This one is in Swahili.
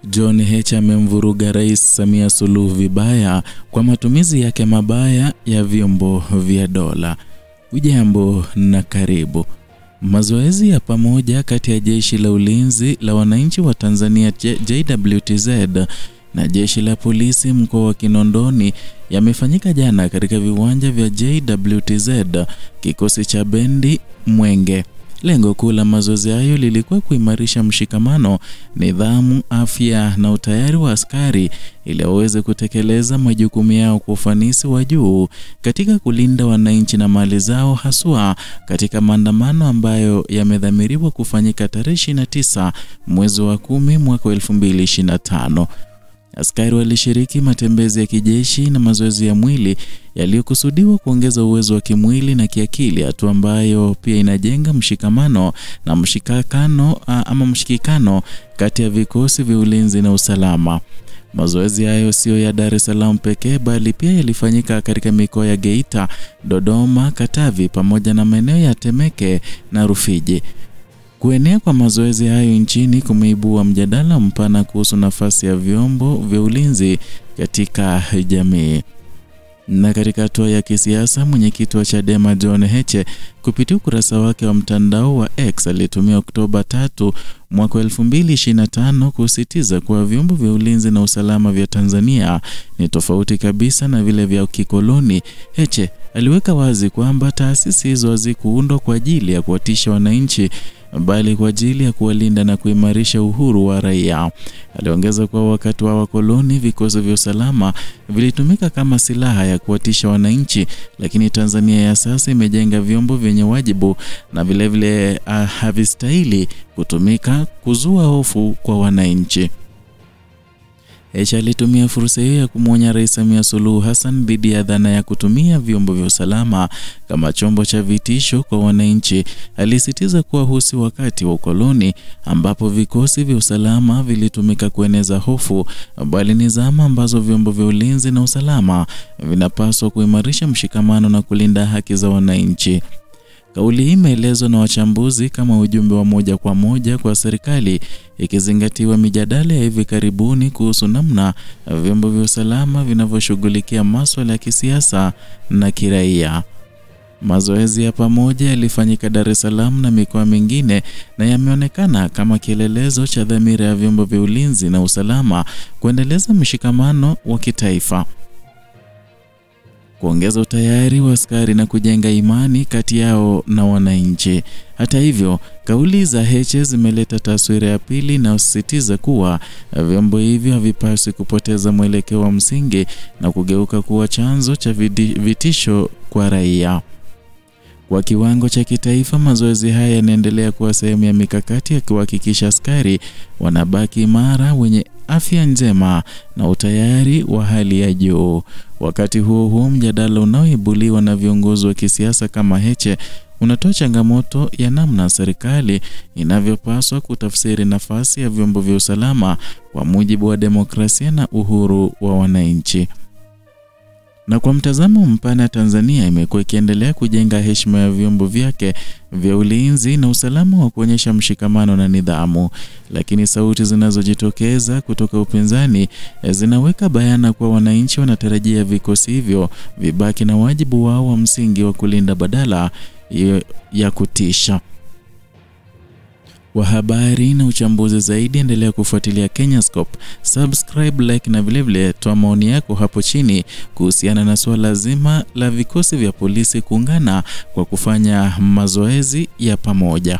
John Heche amemvuruga Rais Samia Suluhu vibaya kwa matumizi yake mabaya ya vyombo vya dola. Ujambo na karibu. Mazoezi ya pamoja kati ya Jeshi la Ulinzi la Wananchi wa Tanzania JWTZ na Jeshi la Polisi mkoa wa Kinondoni yamefanyika jana katika viwanja vya JWTZ kikosi cha bendi Mwenge. Lengo kuu la mazoezi hayo lilikuwa kuimarisha mshikamano, nidhamu, afya na utayari wa askari ili waweze kutekeleza majukumu yao kwa ufanisi wa juu katika kulinda wananchi na mali zao, haswa katika maandamano ambayo yamedhamiriwa kufanyika tarehe 29 mwezi wa 10 mwaka 2025. Askari walishiriki matembezi ya kijeshi na mazoezi ya mwili yaliyokusudiwa kuongeza uwezo wa kimwili na kiakili, hatua ambayo pia inajenga mshikamano na mshikikano kati ya vikosi vya ulinzi na usalama. Mazoezi hayo sio ya Dar es Salaam pekee bali pia yalifanyika katika mikoa ya Geita, Dodoma, Katavi pamoja na maeneo ya Temeke na Rufiji. Kuenea kwa mazoezi hayo nchini kumeibua mjadala mpana kuhusu nafasi ya vyombo vya ulinzi katika jamii. Na katika hatua ya kisiasa, mwenyekiti wa Chadema John Heche kupitia ukurasa wake wa mtandao wa X alitumia Oktoba 3 mwaka 2025 kusisitiza kuwa vyombo vya ulinzi na usalama vya Tanzania ni tofauti kabisa na vile vya kikoloni. Heche aliweka wazi kwamba taasisi hizo hazikuundwa kwa ajili ya kuwatisha wananchi bali kwa ajili ya kuwalinda na kuimarisha uhuru wa raia. Aliongeza kuwa wakati wa wakoloni vikosi vya usalama vilitumika kama silaha ya kuwatisha wananchi, lakini Tanzania ya sasa imejenga vyombo vyenye wajibu na vile havistahili kutumika kuzua hofu kwa wananchi. Heche alitumia fursa hiyo ya kumwonya Rais Samia Suluhu Hassan dhidi ya dhana ya kutumia vyombo vya usalama kama chombo cha vitisho kwa wananchi. Alisisitiza kuwa husi wakati wa ukoloni ambapo vikosi vya usalama vilitumika kueneza hofu, bali ni zama ambazo vyombo vya ulinzi na usalama vinapaswa kuimarisha mshikamano na kulinda haki za wananchi. Kauli hii imeelezwa na wachambuzi kama ujumbe wa moja kwa moja kwa serikali, ikizingatiwa mijadala ya hivi karibuni kuhusu namna vyombo vya usalama vinavyoshughulikia masuala ya kisiasa na kiraia. Mazoezi ya pamoja yalifanyika Dar es Salaam na mikoa mingine na yameonekana kama kielelezo cha dhamira ya vyombo vya ulinzi na usalama kuendeleza mshikamano wa kitaifa, kuongeza utayari wa askari na kujenga imani kati yao na wananchi. Hata hivyo, kauli za Heche zimeleta taswira ya pili na usisitiza kuwa vyombo hivyo havipaswi kupoteza mwelekeo wa msingi na kugeuka kuwa chanzo cha vitisho kwa raia. Kwa kiwango cha kitaifa, mazoezi haya yanaendelea kuwa sehemu ya mikakati ya kuhakikisha askari wanabaki imara, wenye afya njema na utayari wa hali ya juu. Wakati huo mjadala unaoibuliwa na viongozi wa kisiasa kama Heche unatoa changamoto ya namna serikali inavyopaswa kutafsiri nafasi ya vyombo vya usalama kwa mujibu wa demokrasia na uhuru wa wananchi. Na kwa mtazamo mpana, Tanzania imekuwa ikiendelea kujenga heshima ya vyombo vyake vya ulinzi na usalama wa kuonyesha mshikamano na nidhamu. Lakini sauti zinazojitokeza kutoka upinzani zinaweka bayana kwa wananchi wanatarajia vikosi hivyo vibaki na wajibu wao wa msingi wa kulinda badala ya kutisha. Kwa habari na uchambuzi zaidi, endelea kufuatilia Kenyascope, subscribe, like na vilevile toa maoni yako hapo chini kuhusiana na swala zima la vikosi vya polisi kuungana kwa kufanya mazoezi ya pamoja.